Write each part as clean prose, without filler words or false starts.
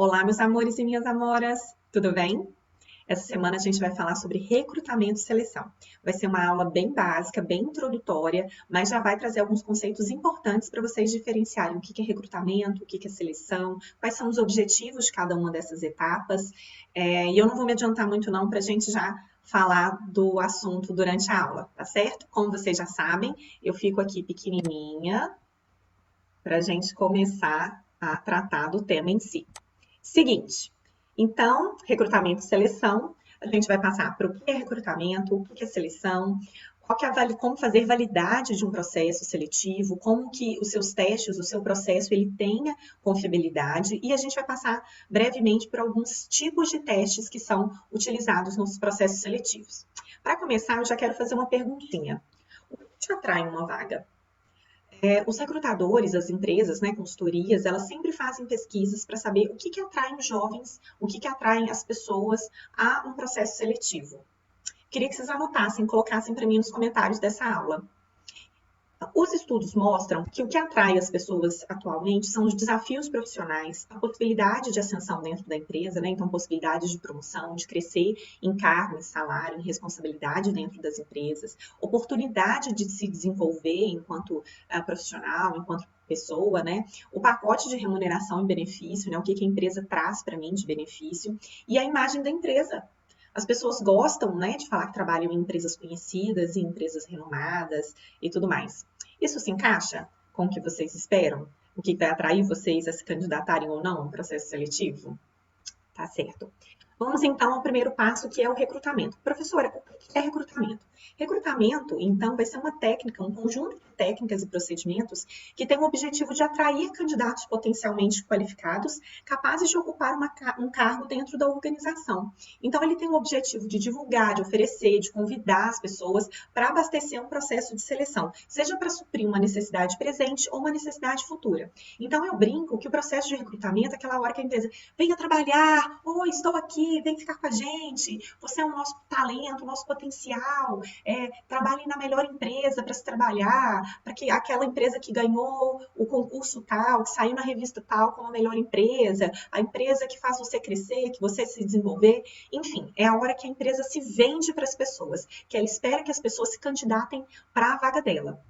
Olá, meus amores e minhas amoras, tudo bem? Essa semana a gente vai falar sobre recrutamento e seleção. Vai ser uma aula bem básica, bem introdutória, mas já vai trazer alguns conceitos importantes para vocês diferenciarem o que é recrutamento, o que é seleção, quais são os objetivos de cada uma dessas etapas. E eu não vou me adiantar muito não para a gente já falar do assunto durante a aula, tá certo? Como vocês já sabem, eu fico aqui pequenininha para a gente começar a tratar do tema em si. Seguinte, então, recrutamento e seleção, a gente vai passar para o que é recrutamento, o que é seleção, como fazer validade de um processo seletivo, como que os seus testes, o seu processo, ele tenha confiabilidade, e a gente vai passar brevemente por alguns tipos de testes que são utilizados nos processos seletivos. Para começar, eu já quero fazer uma perguntinha. O que te atrai uma vaga? Os recrutadores, as empresas, né, consultorias, elas sempre fazem pesquisas para saber o que atrai os jovens, o que atraem as pessoas a um processo seletivo. Queria que vocês anotassem, colocassem para mim nos comentários dessa aula. Os estudos mostram que o que atrai as pessoas atualmente são os desafios profissionais, a possibilidade de ascensão dentro da empresa, né? Então, possibilidades de promoção, de crescer em cargo, em salário, em responsabilidade dentro das empresas, oportunidade de se desenvolver enquanto profissional, enquanto pessoa, né? O pacote de remuneração e benefício, né? O que a empresa traz para mim de benefício e a imagem da empresa. As pessoas gostam, né, de falar que trabalham em empresas conhecidas, em empresas renomadas e tudo mais. Isso se encaixa com o que vocês esperam? O que vai atrair vocês a se candidatarem ou não no processo seletivo? Tá certo. Vamos então ao primeiro passo, que é o recrutamento. Professora, o que é recrutamento? Recrutamento, então, vai ser uma técnica, um conjunto de técnicas e procedimentos que tem o objetivo de atrair candidatos potencialmente qualificados, capazes de ocupar um cargo dentro da organização. Então, ele tem o objetivo de divulgar, de oferecer, de convidar as pessoas para abastecer um processo de seleção, seja para suprir uma necessidade presente ou uma necessidade futura. Então, eu brinco que o processo de recrutamento é aquela hora que a empresa venha trabalhar, oi, estou aqui, vem ficar com a gente, você é o nosso talento, o nosso potencial, trabalhe na melhor empresa para se trabalhar, para que aquela empresa que ganhou o concurso tal, que saiu na revista tal como a melhor empresa, a empresa que faz você crescer, que você se desenvolver, enfim, é a hora que a empresa se vende para as pessoas, que ela espera que as pessoas se candidatem para a vaga dela.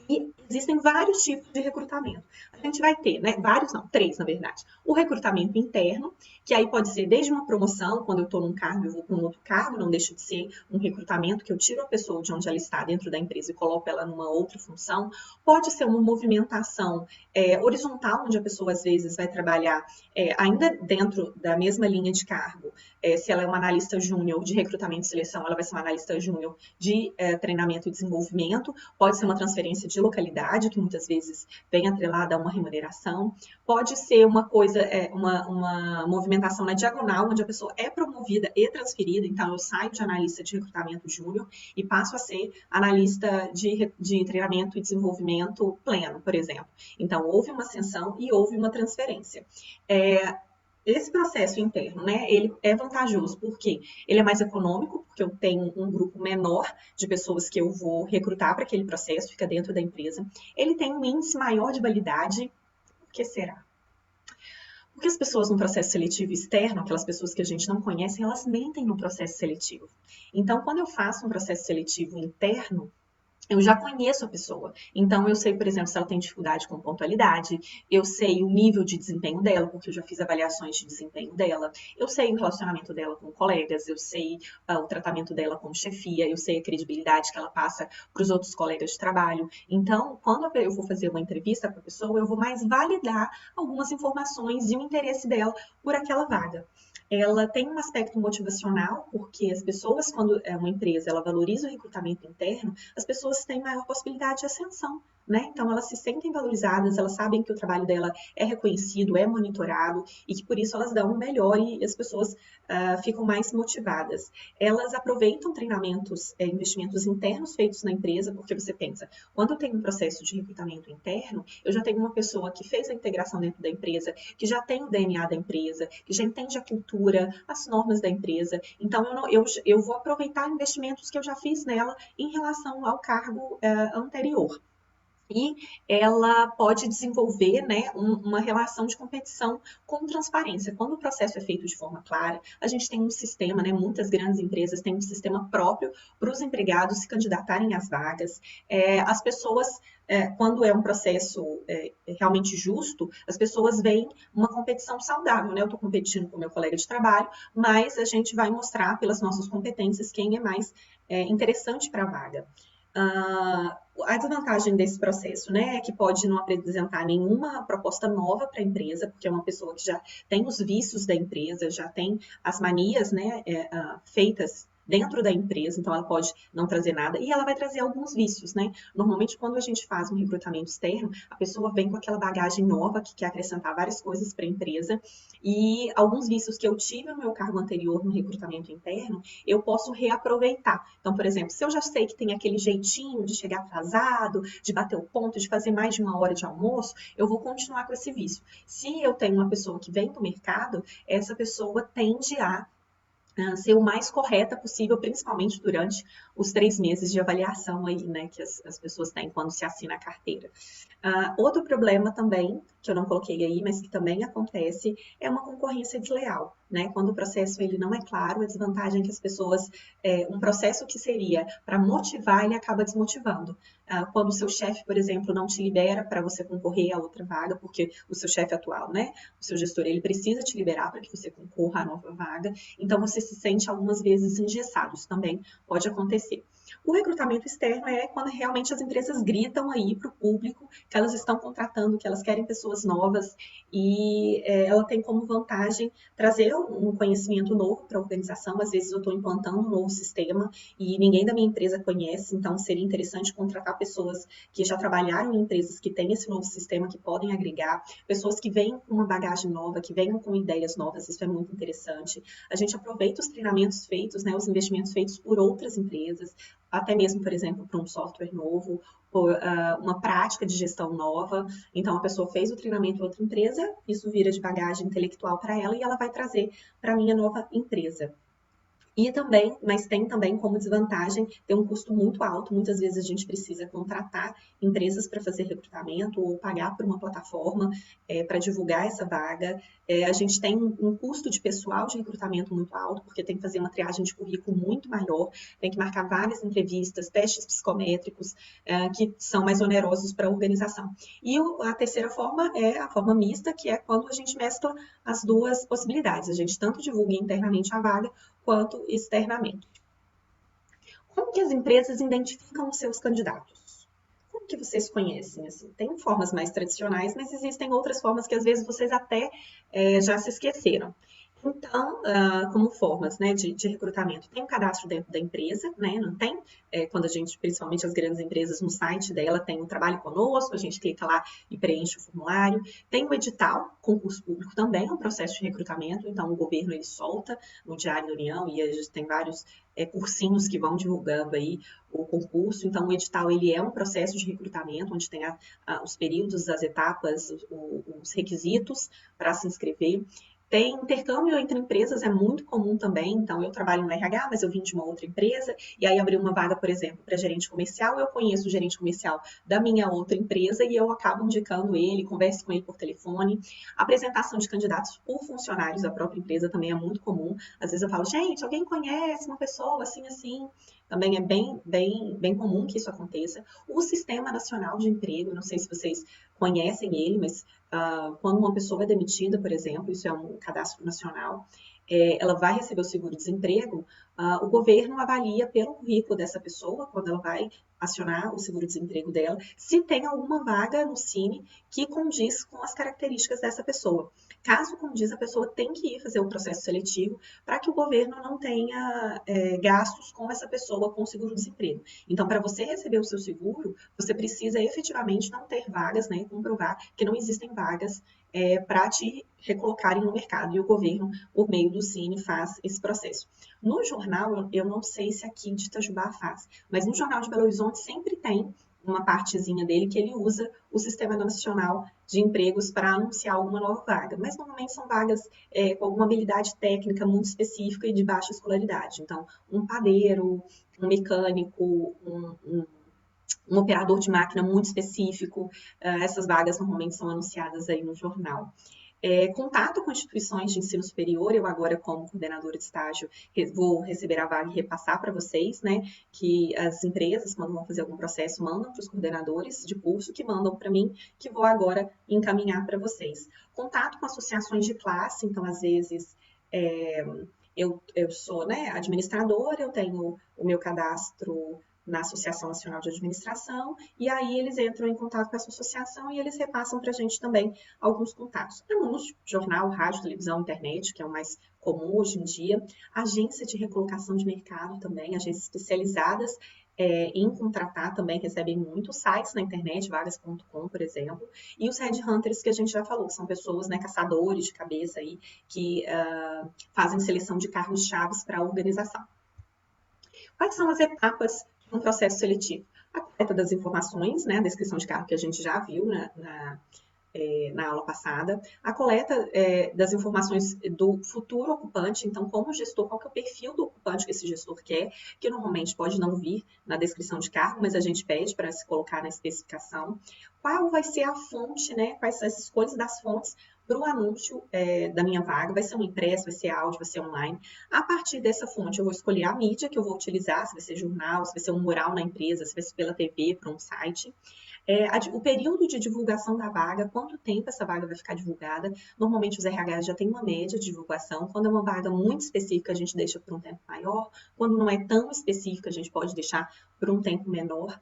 E existem vários tipos de recrutamento. A gente vai ter, né? Vários não, 3 na verdade. O recrutamento interno, que aí pode ser desde uma promoção, quando eu estou num cargo e vou para um outro cargo, não deixa de ser um recrutamento que eu tiro a pessoa de onde ela está dentro da empresa e coloco ela numa outra função. Pode ser uma movimentação horizontal, onde a pessoa às vezes vai trabalhar ainda dentro da mesma linha de cargo. Se ela é uma analista júnior de recrutamento e seleção, ela vai ser uma analista júnior de treinamento e desenvolvimento. Pode ser uma transferência de localidade, que muitas vezes vem atrelada a uma remuneração. Pode ser uma coisa, uma movimentação na diagonal, onde a pessoa é promovida e transferida. Então, eu saio de analista de recrutamento júnior e passo a ser analista de treinamento e desenvolvimento pleno, por exemplo. Então, houve uma ascensão e houve uma transferência. Esse processo interno, né, ele é vantajoso porque ele é mais econômico, porque eu tenho um grupo menor de pessoas que eu vou recrutar para aquele processo, fica dentro da empresa. Ele tem um índice maior de validade. Por que será? Porque as pessoas no processo seletivo externo, aquelas pessoas que a gente não conhece, elas mentem no processo seletivo. Então, quando eu faço um processo seletivo interno, eu já conheço a pessoa. Então, eu sei, por exemplo, se ela tem dificuldade com pontualidade, eu sei o nível de desempenho dela, porque eu já fiz avaliações de desempenho dela, eu sei o relacionamento dela com colegas, eu sei o tratamento dela como chefia, eu sei a credibilidade que ela passa para os outros colegas de trabalho. Então, quando eu vou fazer uma entrevista para a pessoa, eu vou mais validar algumas informações e o interesse dela por aquela vaga. Ela tem um aspecto motivacional, porque as pessoas, quando é uma empresa, ela valoriza o recrutamento interno, as pessoas têm maior possibilidade de ascensão, né? Então, elas se sentem valorizadas, elas sabem que o trabalho dela é reconhecido, é monitorado, e que por isso elas dão o melhor e as pessoas ficam mais motivadas. Elas aproveitam treinamentos, investimentos internos feitos na empresa, porque você pensa, quando eu tenho um processo de recrutamento interno, eu já tenho uma pessoa que fez a integração dentro da empresa, que já tem o DNA da empresa, que já entende a cultura, as normas da empresa. Então, eu vou aproveitar investimentos que eu já fiz nela em relação ao cargo anterior. e ela pode desenvolver, né, uma relação de competição com transparência. Quando o processo é feito de forma clara, a gente tem um sistema, né, muitas grandes empresas têm um sistema próprio para os empregados se candidatarem às vagas. As pessoas, quando é um processo realmente justo, as pessoas veem uma competição saudável, né? Eu estou competindo com o meu colega de trabalho, mas a gente vai mostrar pelas nossas competências quem é mais interessante para a vaga. A desvantagem desse processo, né, é que pode não apresentar nenhuma proposta nova para a empresa, porque é uma pessoa que já tem os vícios da empresa, já tem as manias, né, feitas dentro da empresa, então ela pode não trazer nada e ela vai trazer alguns vícios, né? Normalmente, quando a gente faz um recrutamento externo, a pessoa vem com aquela bagagem nova que quer acrescentar várias coisas para a empresa e alguns vícios que eu tive no meu cargo anterior no recrutamento interno, eu posso reaproveitar. Então, por exemplo, se eu já sei que tem aquele jeitinho de chegar atrasado, de bater o ponto, de fazer mais de uma hora de almoço, eu vou continuar com esse vício. Se eu tenho uma pessoa que vem do mercado, essa pessoa tende a ser o mais correta possível, principalmente durante os 3 meses de avaliação aí, né, que as pessoas têm quando se assina a carteira. Outro problema também, que eu não coloquei aí, mas que também acontece, é uma concorrência desleal, né? Quando o processo ele não é claro, a desvantagem é que as pessoas, um processo que seria para motivar, ele acaba desmotivando. Quando o seu chefe, por exemplo, não te libera para você concorrer a outra vaga, porque o seu chefe atual, né, o seu gestor, ele precisa te liberar para que você concorra à nova vaga, então você se sente algumas vezes engessado, isso também pode acontecer. O recrutamento externo é quando realmente as empresas gritam aí para o público que elas estão contratando, que elas querem pessoas novas e ela tem como vantagem trazer um conhecimento novo para a organização. Às vezes eu estou implantando um novo sistema e ninguém da minha empresa conhece, então seria interessante contratar pessoas que já trabalharam em empresas que têm esse novo sistema, que podem agregar, pessoas que vêm com uma bagagem nova, que venham com ideias novas, isso é muito interessante. A gente aproveita os treinamentos feitos, né, os investimentos feitos por outras empresas, até mesmo, por exemplo, para um software novo, por uma prática de gestão nova. Então, a pessoa fez o treinamento em outra empresa, isso vira de bagagem intelectual para ela e ela vai trazer para a minha nova empresa. E também, mas tem também como desvantagem ter um custo muito alto. Muitas vezes a gente precisa contratar empresas para fazer recrutamento ou pagar por uma plataforma para divulgar essa vaga. A gente tem um custo de pessoal de recrutamento muito alto, porque tem que fazer uma triagem de currículo muito maior, tem que marcar várias entrevistas, testes psicométricos, que são mais onerosos para a organização. E a terceira forma é a forma mista, que é quando a gente mescla as duas possibilidades. A gente tanto divulga internamente a vaga, quanto externamente. Como que as empresas identificam os seus candidatos? Como que vocês conhecem? Assim, tem formas mais tradicionais, mas existem outras formas que às vezes vocês até já se esqueceram. Então, como formas, né, de recrutamento, tem um cadastro dentro da empresa, né, não tem? Quando a gente, principalmente as grandes empresas, no site dela tem um trabalho conosco, a gente clica lá e preenche o formulário. Tem o edital, concurso público também, é um processo de recrutamento, então o governo ele solta no Diário da União e a gente tem vários cursinhos que vão divulgando aí o concurso. Então, o edital ele é um processo de recrutamento, onde tem os períodos, as etapas, os requisitos para se inscrever. Tem intercâmbio entre empresas, é muito comum também. Então, eu trabalho no RH, mas eu vim de uma outra empresa, e aí abri uma vaga, por exemplo, para gerente comercial. Eu conheço o gerente comercial da minha outra empresa e eu acabo indicando ele, converso com ele por telefone. A apresentação de candidatos por funcionários da própria empresa também é muito comum. Às vezes eu falo, gente, alguém conhece uma pessoa assim, assim? Também é bem comum que isso aconteça. O Sistema Nacional de Emprego, não sei se vocês conhecem ele, mas quando uma pessoa é demitida, por exemplo, isso é um cadastro nacional, ela vai receber o seguro-desemprego, o governo avalia pelo currículo dessa pessoa, quando ela vai acionar o seguro-desemprego dela, se tem alguma vaga no Cine que condiz com as características dessa pessoa. Caso condiz, a pessoa tem que ir fazer o processo seletivo para que o governo não tenha gastos com essa pessoa com seguro-desemprego. Então, para você receber o seu seguro, você precisa efetivamente não ter vagas, né, comprovar que não existem vagas para te recolocarem no mercado. E o governo, por meio do Cine, faz esse processo. No jornal, eu não sei se aqui de Itajubá faz, mas no Jornal de Belo Horizonte sempre tem uma partezinha dele que ele usa o Sistema Nacional de Empregos para anunciar alguma nova vaga. Mas normalmente são vagas com alguma habilidade técnica muito específica e de baixa escolaridade. Então, um padeiro, um mecânico, um operador de máquina muito específico. Essas vagas normalmente são anunciadas aí no jornal. Contato com instituições de ensino superior, eu agora como coordenadora de estágio vou receber a vaga e repassar para vocês, né, que as empresas, quando vão fazer algum processo, mandam para os coordenadores de curso, que mandam para mim, que vou agora encaminhar para vocês. Contato com associações de classe, então às vezes eu sou, né, administradora, eu tenho o meu cadastro na Associação Nacional de Administração, e aí eles entram em contato com essa associação e eles repassam para a gente também alguns contatos. Anúncio, jornal, rádio, televisão, internet, que é o mais comum hoje em dia. Agência de recolocação de mercado também, agências especializadas em contratar também recebem muitos sites na internet, vagas.com, por exemplo, e os headhunters que a gente já falou, que são pessoas, né, caçadores de cabeça aí, que fazem seleção de cargos chaves para a organização. Quais são as etapas de um processo seletivo? A coleta das informações, né, a descrição de cargo que a gente já viu na aula passada, a coleta das informações do futuro ocupante, então como gestor, qual que é o perfil do ocupante que esse gestor quer, que normalmente pode não vir na descrição de cargo, mas a gente pede para se colocar na especificação. Qual vai ser a fonte, né, quais são as escolhas das fontes para o anúncio da minha vaga, vai ser um impresso, vai ser áudio, vai ser online. A partir dessa fonte eu vou escolher a mídia que eu vou utilizar, se vai ser jornal, se vai ser um mural na empresa, se vai ser pela TV, para um site. O período de divulgação da vaga, quanto tempo essa vaga vai ficar divulgada. Normalmente os RH já têm uma média de divulgação. Quando é uma vaga muito específica, a gente deixa por um tempo maior. Quando não é tão específica, a gente pode deixar por um tempo menor.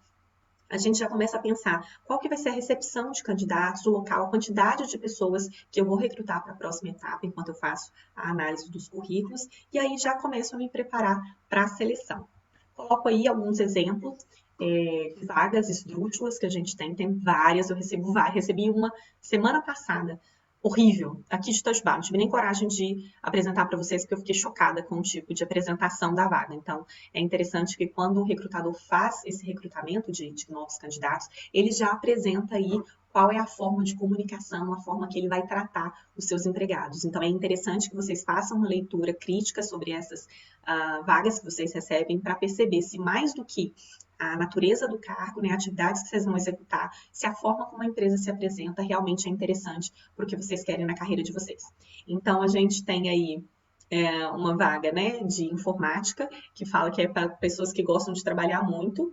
A gente já começa a pensar qual que vai ser a recepção de candidatos, o local, a quantidade de pessoas que eu vou recrutar para a próxima etapa, enquanto eu faço a análise dos currículos, e aí já começo a me preparar para a seleção. Coloco aí alguns exemplos de vagas esdrúxulas que a gente tem várias, eu recebi uma semana passada, horrível, aqui de Itajubá, não tive nem coragem de apresentar para vocês, porque eu fiquei chocada com o tipo de apresentação da vaga. Então, é interessante que quando o recrutador faz esse recrutamento de novos candidatos, ele já apresenta aí qual é a forma de comunicação, a forma que ele vai tratar os seus empregados. Então, é interessante que vocês façam uma leitura crítica sobre essas vagas que vocês recebem para perceber se mais do que a natureza do cargo, né, atividades que vocês vão executar, se a forma como a empresa se apresenta realmente é interessante para o que vocês querem na carreira de vocês. Então, a gente tem aí uma vaga, né, de informática, que fala que é para pessoas que gostam de trabalhar muito,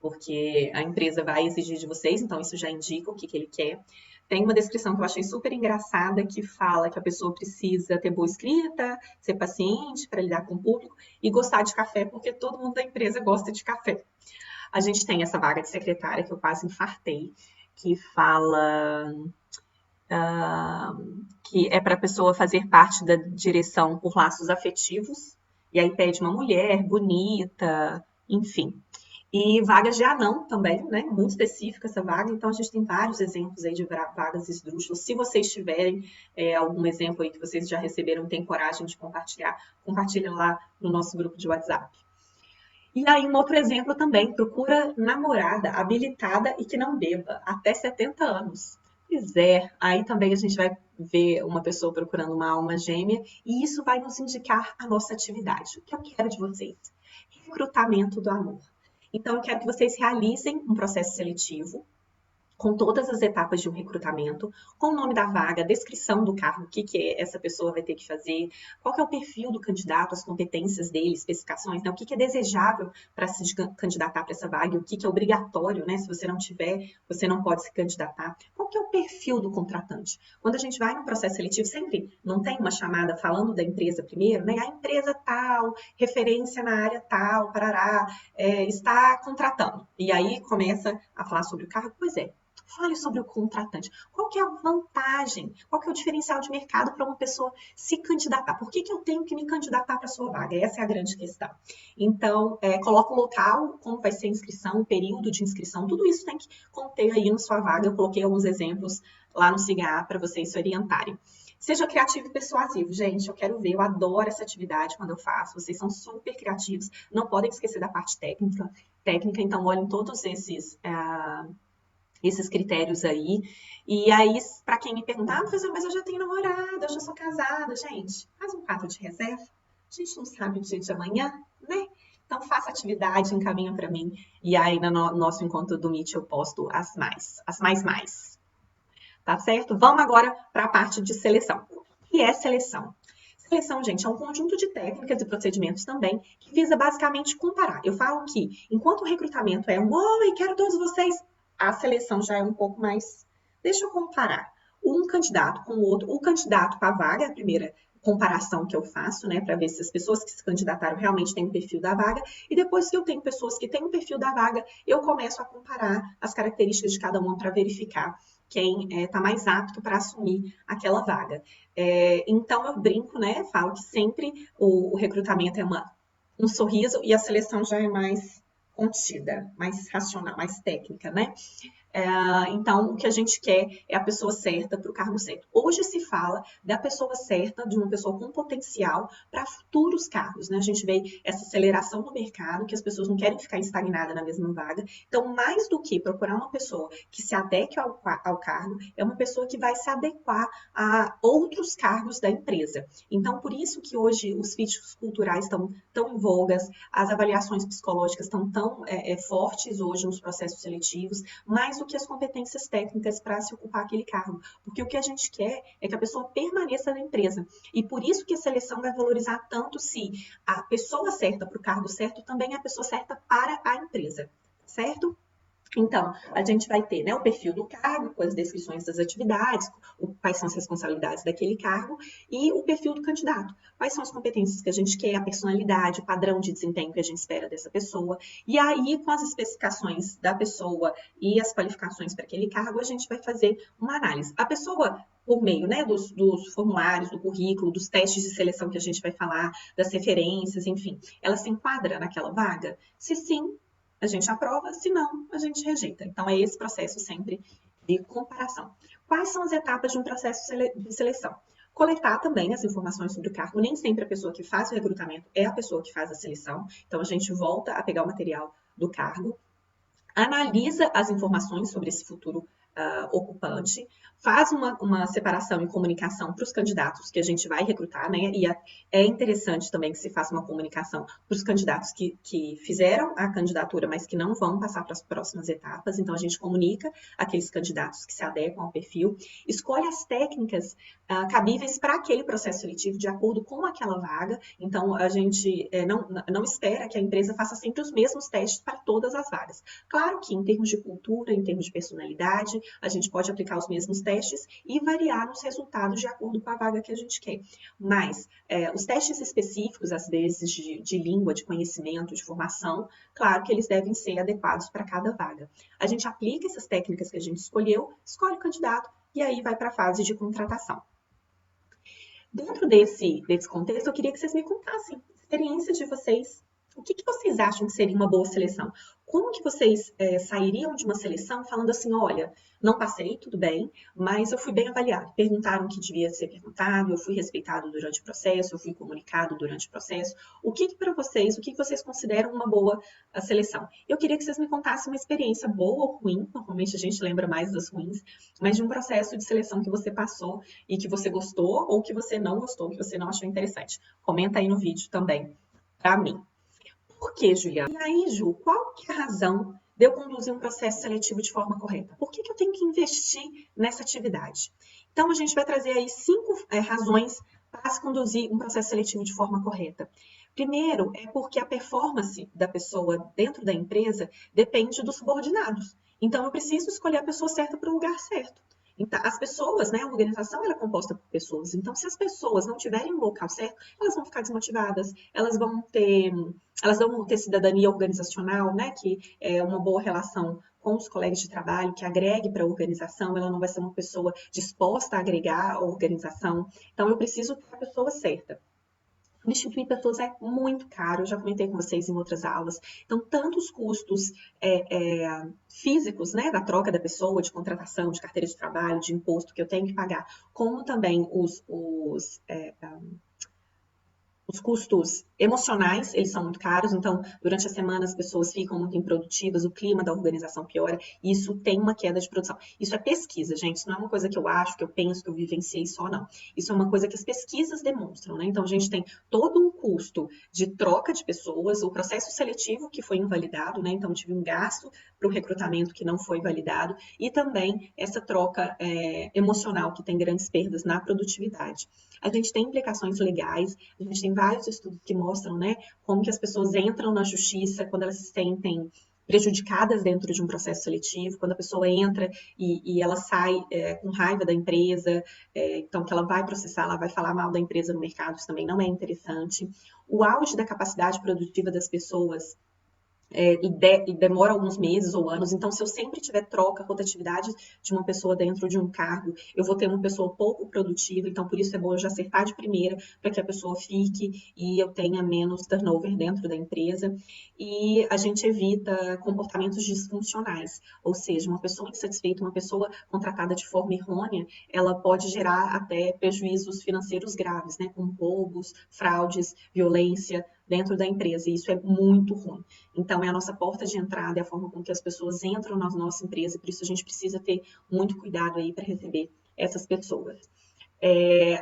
porque a empresa vai exigir de vocês, então isso já indica o que ele quer. Tem uma descrição que eu achei super engraçada, que fala que a pessoa precisa ter boa escrita, ser paciente para lidar com o público e gostar de café, porque todo mundo da empresa gosta de café. A gente tem essa vaga de secretária que eu quase infartei, que fala que é para a pessoa fazer parte da direção por laços afetivos, e aí pede uma mulher bonita, enfim. E vagas de anão também, né? Muito específica essa vaga, então a gente tem vários exemplos aí de vagas esdrúxulas. Se vocês tiverem algum exemplo aí que vocês já receberam, tem coragem de compartilhar, compartilha lá no nosso grupo de WhatsApp. E aí, um outro exemplo também, procura namorada habilitada e que não beba, até 70 anos. Pois é, aí também a gente vai ver uma pessoa procurando uma alma gêmea e isso vai nos indicar a nossa atividade. O que eu quero de vocês? Recrutamento do amor. Então, eu quero que vocês realizem um processo seletivo com todas as etapas de um recrutamento, com o nome da vaga, descrição do cargo, o que essa pessoa vai ter que fazer, qual que é o perfil do candidato, as competências dele, especificações, né? O que é desejável para se candidatar para essa vaga, o que é obrigatório, né? Se você não tiver, você não pode se candidatar. Qual que é o perfil do contratante? Quando a gente vai no processo seletivo, sempre não tem uma chamada falando da empresa primeiro, né? A empresa tal, referência na área tal, parará, está contratando. E aí começa a falar sobre o cargo, pois é. Fale sobre o contratante. Qual que é a vantagem? Qual que é o diferencial de mercado para uma pessoa se candidatar? Por que eu tenho que me candidatar para a sua vaga? Essa é a grande questão. Então, coloca o local, como vai ser a inscrição, o período de inscrição, tudo isso tem que conter aí na sua vaga. Eu coloquei alguns exemplos lá no SIGA para vocês se orientarem. Seja criativo e persuasivo. Gente, eu quero ver, eu adoro essa atividade quando eu faço. Vocês são super criativos. Não podem esquecer da parte técnica. Então, olhem todos esses critérios aí. E aí, para quem me perguntar, professor, mas eu já tenho namorada, eu já sou casada. Gente, faz um quadro de reserva. A gente não sabe o dia de amanhã, né? Então, faça atividade, encaminha para mim. E aí, no nosso encontro do Meet, eu posto as mais. Tá certo? Vamos agora para a parte de seleção. O que é seleção? Seleção, gente, é um conjunto de técnicas e procedimentos também que visa basicamente comparar. Eu falo que, enquanto o recrutamento é oi, quero todos vocês, a seleção já é um pouco mais. Deixa eu comparar um candidato com o outro. O candidato para a vaga é a primeira comparação que eu faço, né, para ver se as pessoas que se candidataram realmente têm o perfil da vaga. E depois que eu tenho pessoas que têm o perfil da vaga, eu começo a comparar as características de cada uma para verificar quem está mais apto para assumir aquela vaga. Então, eu brinco, né? Falo que sempre o recrutamento é um sorriso e a seleção já é mais contida, mais racional, mais técnica, né? Então, o que a gente quer é a pessoa certa para o cargo certo. Hoje se fala da pessoa certa, de uma pessoa com potencial para futuros cargos, né? A gente vê essa aceleração no mercado, que as pessoas não querem ficar estagnadas na mesma vaga. Então, mais do que procurar uma pessoa que se adeque ao cargo, é uma pessoa que vai se adequar a outros cargos da empresa. Então, por isso que hoje os fits culturais estão tão em vogas, as avaliações psicológicas estão tão fortes hoje nos processos seletivos, mais do que as competências técnicas para se ocupar aquele cargo. Porque o que a gente quer é que a pessoa permaneça na empresa. E por isso que a seleção vai valorizar tanto se a pessoa certa para o cargo certo também é a pessoa certa para a empresa, certo? Então, a gente vai ter, né, o perfil do cargo, com as descrições das atividades, quais são as responsabilidades daquele cargo, e o perfil do candidato. Quais são as competências que a gente quer, a personalidade, o padrão de desempenho que a gente espera dessa pessoa. E aí, com as especificações da pessoa e as qualificações para aquele cargo, a gente vai fazer uma análise. A pessoa, por meio, né, dos formulários, do currículo, dos testes de seleção que a gente vai falar, das referências, enfim, ela se enquadra naquela vaga? Se sim, a gente aprova, se não, a gente rejeita. Então, é esse processo sempre de comparação. Quais são as etapas de um processo de seleção? Coletar também as informações sobre o cargo. Nem sempre a pessoa que faz o recrutamento é a pessoa que faz a seleção. Então, a gente volta a pegar o material do cargo, analisa as informações sobre esse futuro ocupante, faz uma separação e comunicação para os candidatos que a gente vai recrutar, né? E é interessante também que se faça uma comunicação para os candidatos que fizeram a candidatura, mas que não vão passar para as próximas etapas. Então, a gente comunica aqueles candidatos que se adequam ao perfil, escolhe as técnicas cabíveis para aquele processo seletivo de acordo com aquela vaga. Então, a gente não espera que a empresa faça sempre os mesmos testes para todas as vagas. Claro que em termos de cultura, em termos de personalidade, a gente pode aplicar os mesmos testes e variar nos resultados de acordo com a vaga que a gente quer. Mas os testes específicos, às vezes, de língua, de conhecimento, de formação, claro que eles devem ser adequados para cada vaga. A gente aplica essas técnicas que a gente escolheu, escolhe o candidato e aí vai para a fase de contratação. Dentro desse contexto, eu queria que vocês me contassem a experiência de vocês. O que vocês acham que seria uma boa seleção? Como que vocês sairiam de uma seleção falando assim, olha, não passei, tudo bem, mas eu fui bem avaliado. Perguntaram o que devia ser perguntado, eu fui respeitado durante o processo, eu fui comunicado durante o processo. O que para vocês, o que vocês consideram uma boa seleção? Eu queria que vocês me contassem uma experiência boa ou ruim, normalmente a gente lembra mais das ruins, mas de um processo de seleção que você passou e que você gostou ou que você não gostou, que você não achou interessante. Comenta aí no vídeo também, para mim. Por que, Juliana? E aí, Ju, qual que é a razão de eu conduzir um processo seletivo de forma correta? Por que eu tenho que investir nessa atividade? Então, a gente vai trazer aí 5 razões para se conduzir um processo seletivo de forma correta. Primeiro, é porque a performance da pessoa dentro da empresa depende dos subordinados. Então, eu preciso escolher a pessoa certa para o lugar certo. Então, as pessoas, né, a organização ela é composta por pessoas. Então, se as pessoas não tiverem o local certo, elas vão ficar desmotivadas, elas vão ter cidadania organizacional, né, que é uma boa relação com os colegas de trabalho, que agregue para a organização, ela não vai ser uma pessoa disposta a agregar a organização. Então, eu preciso ter a pessoa certa. Substituir pessoas é muito caro, eu já comentei com vocês em outras aulas. Então, tanto os custos físicos, né, da troca da pessoa, de contratação, de carteira de trabalho, de imposto que eu tenho que pagar, como também os Os custos emocionais, eles são muito caros, então, durante a semana as pessoas ficam muito improdutivas, o clima da organização piora, e isso tem uma queda de produção. Isso é pesquisa, gente, isso não é uma coisa que eu acho, que eu penso, que eu vivenciei só, não. Isso é uma coisa que as pesquisas demonstram, né? Então, a gente tem todo um custo de troca de pessoas, o processo seletivo que foi invalidado, né? Então, tive um gasto para o recrutamento que não foi validado, e também essa troca emocional, que tem grandes perdas na produtividade. A gente tem implicações legais, a gente tem vários estudos que mostram, né, como que as pessoas entram na justiça quando elas se sentem prejudicadas dentro de um processo seletivo, quando a pessoa entra e ela sai com raiva da empresa, então que ela vai processar, ela vai falar mal da empresa no mercado, isso também não é interessante. O auge da capacidade produtiva das pessoas e demora alguns meses ou anos. Então, se eu sempre tiver troca, rotatividade de uma pessoa dentro de um cargo, eu vou ter uma pessoa pouco produtiva. Então, por isso é bom eu já acertar de primeira para que a pessoa fique e eu tenha menos turnover dentro da empresa. E a gente evita comportamentos disfuncionais, ou seja, uma pessoa insatisfeita, uma pessoa contratada de forma errônea, ela pode gerar até prejuízos financeiros graves, né, como roubos, fraudes, violência dentro da empresa, e isso é muito ruim. Então, é a nossa porta de entrada, é a forma com que as pessoas entram na nossa empresa, por isso a gente precisa ter muito cuidado aí para receber essas pessoas.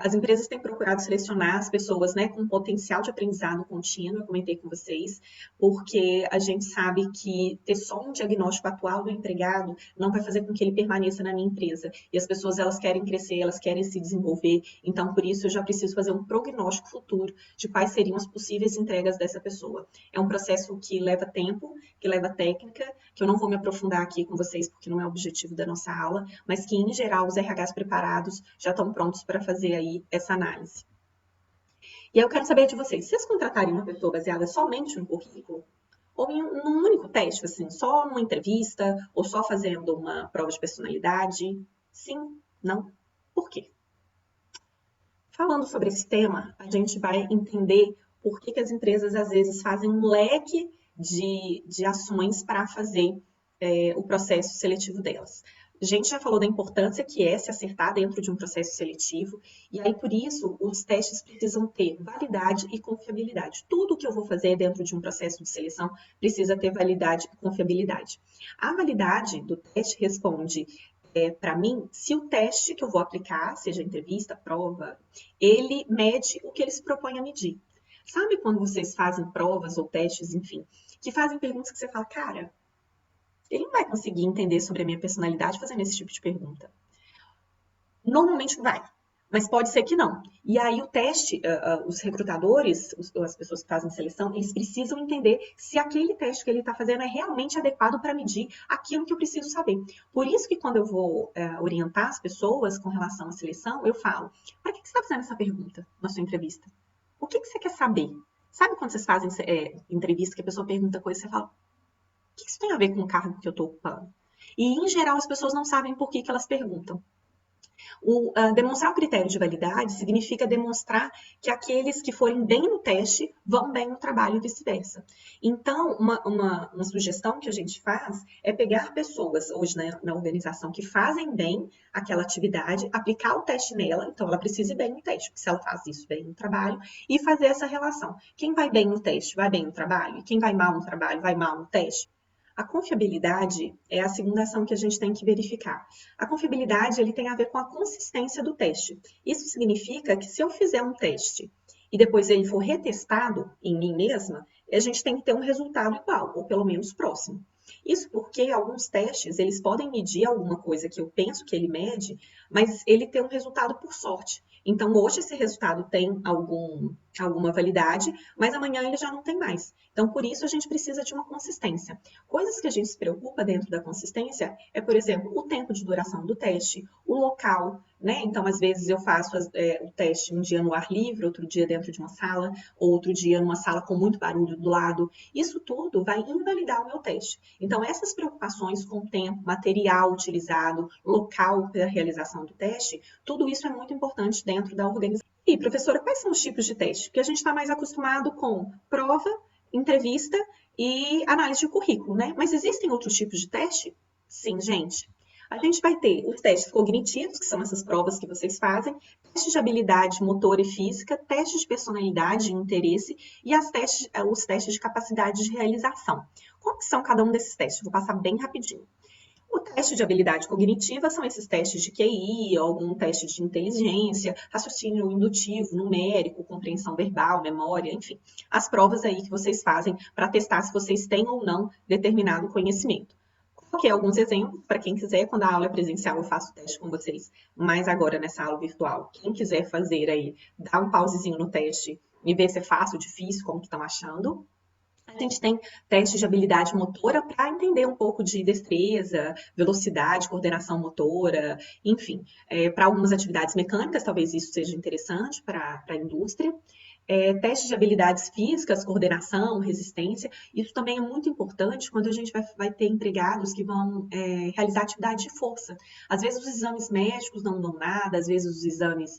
As empresas têm procurado selecionar as pessoas, né, com potencial de aprendizado contínuo, eu comentei com vocês, porque a gente sabe que ter só um diagnóstico atual do empregado não vai fazer com que ele permaneça na minha empresa. E as pessoas, elas querem crescer, elas querem se desenvolver, então por isso eu já preciso fazer um prognóstico futuro de quais seriam as possíveis entregas dessa pessoa. É um processo que leva tempo, que leva técnica, que eu não vou me aprofundar aqui com vocês porque não é o objetivo da nossa aula, mas que em geral os RHs preparados já estão prontos para fazer aí essa análise. E aí eu quero saber de vocês, vocês contratariam uma pessoa baseada somente no currículo? Ou em um único teste, assim, só numa entrevista, ou só fazendo uma prova de personalidade? Sim? Não? Por quê? Falando sobre esse tema, a gente vai entender por que as empresas às vezes fazem um leque de ações para fazer o processo seletivo delas. A gente já falou da importância que é se acertar dentro de um processo seletivo, e aí por isso os testes precisam ter validade e confiabilidade. Tudo que eu vou fazer dentro de um processo de seleção precisa ter validade e confiabilidade. A validade do teste responde para mim, se o teste que eu vou aplicar, seja entrevista, prova, ele mede o que ele se propõe a medir. Sabe quando vocês fazem provas ou testes, enfim, que fazem perguntas que você fala, cara, ele não vai conseguir entender sobre a minha personalidade fazendo esse tipo de pergunta. Normalmente vai, mas pode ser que não. E aí o teste, os recrutadores, as pessoas que fazem seleção, eles precisam entender se aquele teste que ele está fazendo é realmente adequado para medir aquilo que eu preciso saber. Por isso que quando eu vou orientar as pessoas com relação à seleção, eu falo, para que você está fazendo essa pergunta na sua entrevista? O que você quer saber? Sabe quando vocês fazem entrevista que a pessoa pergunta coisa e você fala, o que isso tem a ver com o cargo que eu estou ocupando? E, em geral, as pessoas não sabem por que elas perguntam. Demonstrar o critério de validade significa demonstrar que aqueles que forem bem no teste vão bem no trabalho e vice-versa. Então, uma sugestão que a gente faz é pegar pessoas hoje na organização que fazem bem aquela atividade, aplicar o teste nela, então ela precisa ir bem no teste, porque se ela faz isso bem no trabalho, e fazer essa relação. Quem vai bem no teste, vai bem no trabalho, e quem vai mal no trabalho, vai mal no teste. A confiabilidade é a segunda ação que a gente tem que verificar. A confiabilidade ele tem a ver com a consistência do teste. Isso significa que se eu fizer um teste e depois ele for retestado em mim mesma, a gente tem que ter um resultado igual, ou pelo menos próximo. Isso porque alguns testes, eles podem medir alguma coisa que eu penso que ele mede, mas ele tem um resultado por sorte. Então, hoje esse resultado tem alguma validade, mas amanhã ele já não tem mais. Então, por isso a gente precisa de uma consistência. Coisas que a gente se preocupa dentro da consistência é, por exemplo, o tempo de duração do teste, o local, né? Então, às vezes eu faço o teste um dia no ar livre, outro dia dentro de uma sala, outro dia numa sala com muito barulho do lado. Isso tudo vai invalidar o meu teste. Então, essas preocupações com o tempo, material utilizado, local para a realização do teste, tudo isso é muito importante dentro da organização. E, professora, quais são os tipos de teste? Porque a gente está mais acostumado com prova, entrevista e análise de currículo, né? Mas existem outros tipos de teste? Sim, gente. A gente vai ter os testes cognitivos, que são essas provas que vocês fazem, testes de habilidade motora e física, testes de personalidade e interesse e os testes de capacidade de realização. Como que são cada um desses testes? Vou passar bem rapidinho. O teste de habilidade cognitiva são esses testes de QI, algum teste de inteligência, raciocínio indutivo, numérico, compreensão verbal, memória, enfim. As provas aí que vocês fazem para testar se vocês têm ou não determinado conhecimento. Coloquei alguns exemplos para quem quiser, quando a aula é presencial eu faço o teste com vocês, mas agora nessa aula virtual, quem quiser fazer aí, dá um pausezinho no teste e ver se é fácil, difícil, como que estão achando. A gente tem testes de habilidade motora para entender um pouco de destreza, velocidade, coordenação motora, enfim. Para algumas atividades mecânicas, talvez isso seja interessante para a indústria. Testes de habilidades físicas, coordenação, resistência. Isso também é muito importante quando a gente vai ter empregados que vão realizar atividade de força. Às vezes os exames médicos não dão nada, às vezes os exames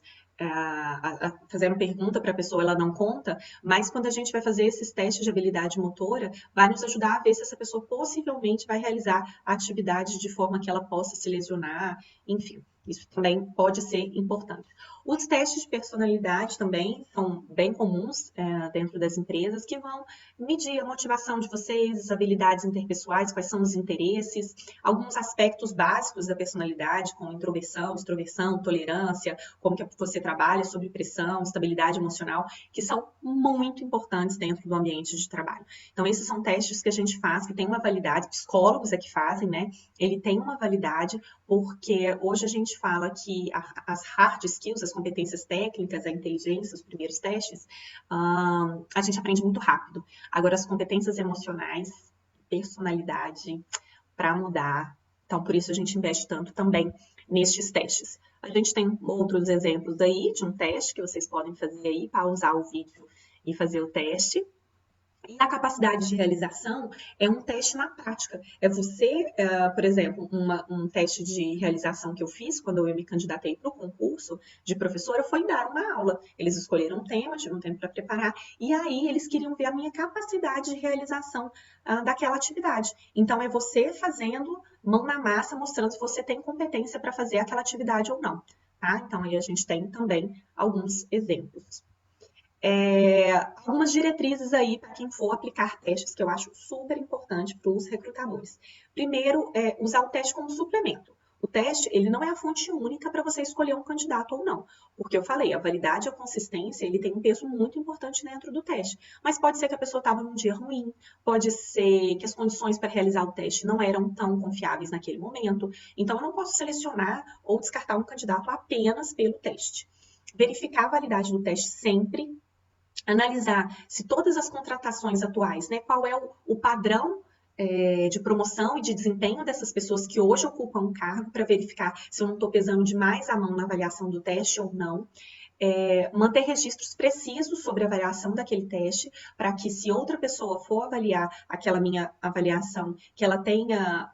fazendo pergunta para a pessoa, ela não conta, mas quando a gente vai fazer esses testes de habilidade motora, vai nos ajudar a ver se essa pessoa possivelmente vai realizar a atividade de forma que ela possa se lesionar, enfim. Isso também pode ser importante. Os testes de personalidade também são bem comuns dentro das empresas, que vão medir a motivação de vocês, as habilidades interpessoais, quais são os interesses, alguns aspectos básicos da personalidade, como introversão, extroversão, tolerância, como que você trabalha sob pressão, estabilidade emocional, que são muito importantes dentro do ambiente de trabalho. Então, esses são testes que a gente faz, que tem uma validade, psicólogos é que fazem, né? Ele tem uma validade, porque hoje a gente fala que as hard skills, as competências técnicas, a inteligência, os primeiros testes, a gente aprende muito rápido. Agora, as competências emocionais, personalidade, para mudar. Então, por isso a gente investe tanto também nestes testes. A gente tem outros exemplos aí de um teste que vocês podem fazer aí, pausar o vídeo e fazer o teste. E a capacidade de realização é um teste na prática. É você, por exemplo, um teste de realização que eu fiz quando eu me candidatei para o concurso de professora foi dar uma aula. Eles escolheram um tema, tive um tempo para preparar, e aí eles queriam ver a minha capacidade de realização daquela atividade. Então, é você fazendo mão na massa, mostrando se você tem competência para fazer aquela atividade ou não. Tá? Então, aí a gente tem também alguns exemplos. Algumas diretrizes aí para quem for aplicar testes que eu acho super importante para os recrutadores. Primeiro, usar o teste como suplemento. O teste, ele não é a fonte única para você escolher um candidato ou não. Porque eu falei, a validade e a consistência, ele tem um peso muito importante dentro do teste. Mas pode ser que a pessoa estava num dia ruim, pode ser que as condições para realizar o teste não eram tão confiáveis naquele momento. Então, eu não posso selecionar ou descartar um candidato apenas pelo teste. Verificar a validade do teste sempre, analisar se todas as contratações atuais, né, qual é o padrão de promoção e de desempenho dessas pessoas que hoje ocupam o cargo, para verificar se eu não estou pesando demais a mão na avaliação do teste ou não. Manter registros precisos sobre a avaliação daquele teste, para que se outra pessoa for avaliar aquela minha avaliação, que ela tenha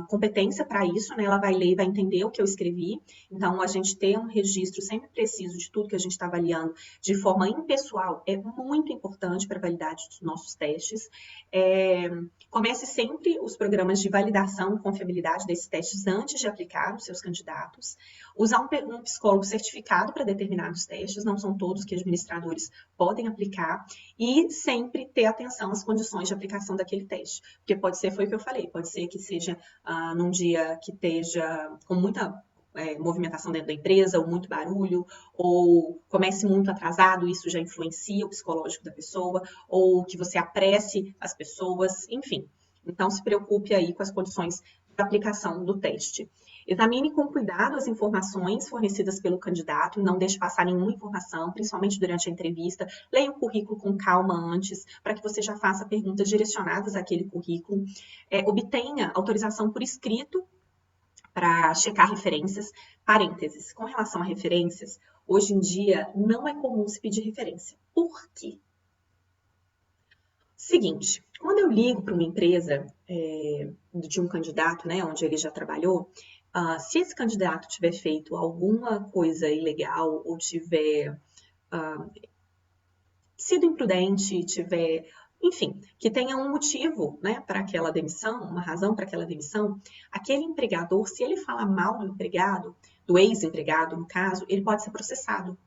competência para isso, né? Ela vai ler e vai entender o que eu escrevi. Então, a gente ter um registro sempre preciso de tudo que a gente está avaliando de forma impessoal é muito importante para a validade dos nossos testes. Comece sempre os programas de validação e confiabilidade desses testes antes de aplicar os seus candidatos. Usar um psicólogo certificado para determinados testes, não são todos que administradores podem aplicar, e sempre ter atenção às condições de aplicação daquele teste. Porque pode ser, foi o que eu falei, pode ser que seja num dia que esteja com muita movimentação dentro da empresa, ou muito barulho, ou comece muito atrasado, isso já influencia o psicológico da pessoa, ou que você apresse as pessoas, enfim. Então, se preocupe aí com as condições de aplicação do teste. Examine com cuidado as informações fornecidas pelo candidato e não deixe passar nenhuma informação, principalmente durante a entrevista. Leia o currículo com calma antes, para que você já faça perguntas direcionadas àquele currículo. Obtenha autorização por escrito para checar referências. Parênteses, com relação a referências, hoje em dia não é comum se pedir referência. Por quê? Seguinte, quando eu ligo para uma empresa de um candidato, né, onde ele já trabalhou, se esse candidato tiver feito alguma coisa ilegal ou tiver sido imprudente, tiver, enfim, que tenha um motivo, né, para aquela demissão, uma razão para aquela demissão, aquele empregador, se ele fala mal do empregado, do ex-empregado, no caso, ele pode ser processado.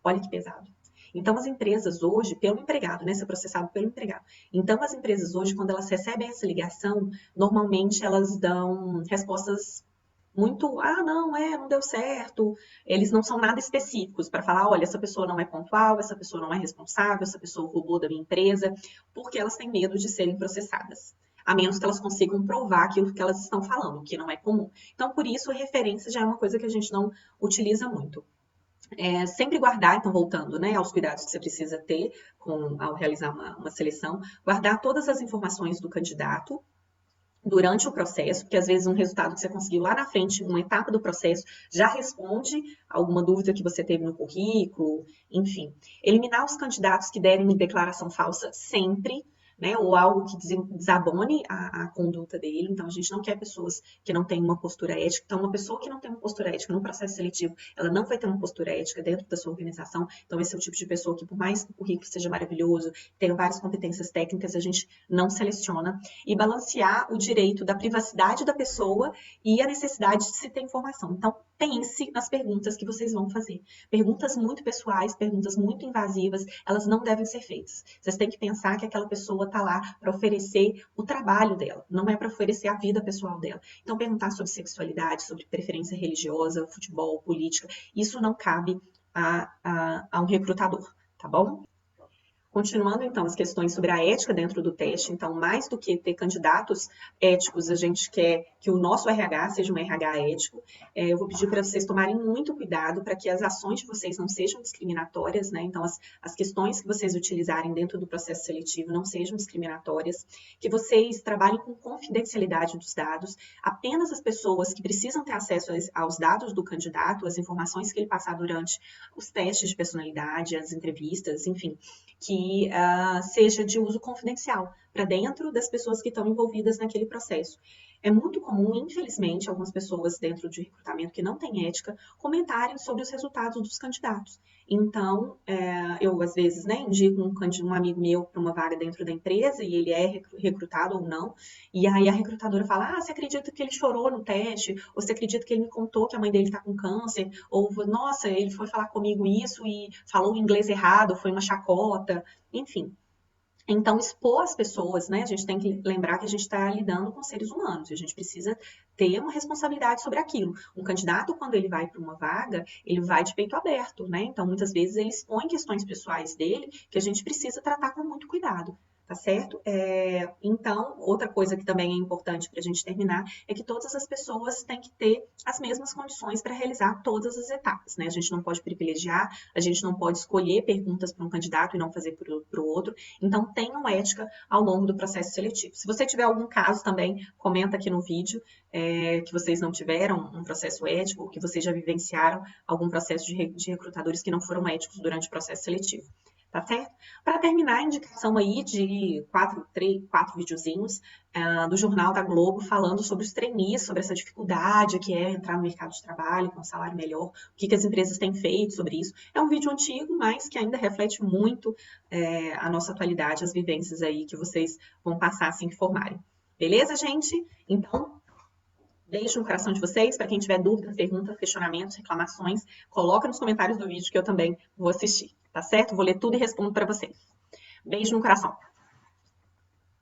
Olha que pesado. Então, as empresas hoje, pelo empregado, né, ser processado pelo empregado. Então, as empresas hoje, quando elas recebem essa ligação, normalmente elas dão respostas muito, não, não deu certo. Eles não são nada específicos para falar, olha, essa pessoa não é pontual, essa pessoa não é responsável, essa pessoa roubou da minha empresa, porque elas têm medo de serem processadas. A menos que elas consigam provar aquilo que elas estão falando, que não é comum. Então, por isso, referência já é uma coisa que a gente não utiliza muito. Sempre guardar, então voltando, né, aos cuidados que você precisa ter ao realizar uma seleção, guardar todas as informações do candidato durante o processo, porque às vezes um resultado que você conseguiu lá na frente, uma etapa do processo, já responde alguma dúvida que você teve no currículo, enfim. Eliminar os candidatos que derem declaração falsa sempre, né, ou algo que desabone a conduta dele. Então, a gente não quer pessoas que não têm uma postura ética. Então, uma pessoa que não tem uma postura ética no processo seletivo, ela não vai ter uma postura ética dentro da sua organização. Então, esse é o tipo de pessoa que, por mais que o currículo seja maravilhoso, tenha várias competências técnicas, a gente não seleciona. E balancear o direito da privacidade da pessoa e a necessidade de se ter informação. Então, pense nas perguntas que vocês vão fazer. Perguntas muito pessoais, perguntas muito invasivas, elas não devem ser feitas. Vocês têm que pensar que aquela pessoa está lá para oferecer o trabalho dela, não é para oferecer a vida pessoal dela. Então, perguntar sobre sexualidade, sobre preferência religiosa, futebol, política, isso não cabe a um recrutador, tá bom? Continuando, então, as questões sobre a ética dentro do teste. Então, mais do que ter candidatos éticos, a gente quer que o nosso RH seja um RH ético. Eu vou pedir para vocês tomarem muito cuidado para que as ações de vocês não sejam discriminatórias, né? Então, as questões que vocês utilizarem dentro do processo seletivo não sejam discriminatórias, que vocês trabalhem com confidencialidade dos dados. Apenas as pessoas que precisam ter acesso aos dados do candidato, as informações que ele passar durante os testes de personalidade, as entrevistas, enfim, que seja de uso confidencial para dentro das pessoas que estão envolvidas naquele processo. É muito comum, infelizmente, algumas pessoas dentro de recrutamento que não têm ética comentarem sobre os resultados dos candidatos. Então, eu às vezes, né, indico um amigo meu para uma vaga dentro da empresa e ele é recrutado ou não, e aí a recrutadora fala, você acredita que ele chorou no teste? Ou você acredita que ele me contou que a mãe dele está com câncer? Ou, nossa, ele foi falar comigo isso e falou o inglês errado, foi uma chacota, enfim. Então, expor as pessoas, né? A gente tem que lembrar que a gente está lidando com seres humanos, e a gente precisa ter uma responsabilidade sobre aquilo. Um candidato, quando ele vai para uma vaga, ele vai de peito aberto, né? Então, muitas vezes, ele expõe questões pessoais dele que a gente precisa tratar com muito cuidado. Tá certo? Então, outra coisa que também é importante para a gente terminar é que todas as pessoas têm que ter as mesmas condições para realizar todas as etapas, né? A gente não pode privilegiar, a gente não pode escolher perguntas para um candidato e não fazer para o outro. Então, tenham ética ao longo do processo seletivo. Se você tiver algum caso também, comenta aqui no vídeo que vocês não tiveram um processo ético, ou que vocês já vivenciaram algum processo de recrutadores que não foram éticos durante o processo seletivo. Tá certo? Para terminar, a indicação aí de quatro videozinhos do Jornal da Globo falando sobre os trainees, sobre essa dificuldade que é entrar no mercado de trabalho com um salário melhor, o que as empresas têm feito sobre isso. É um vídeo antigo, mas que ainda reflete muito a nossa atualidade, as vivências aí que vocês vão passar assim que formarem. Beleza, gente? Então, deixo no coração de vocês. Para quem tiver dúvidas, perguntas, questionamentos, reclamações, coloca nos comentários do vídeo que eu também vou assistir, tá certo? Vou ler tudo e respondo para vocês. Beijo no coração.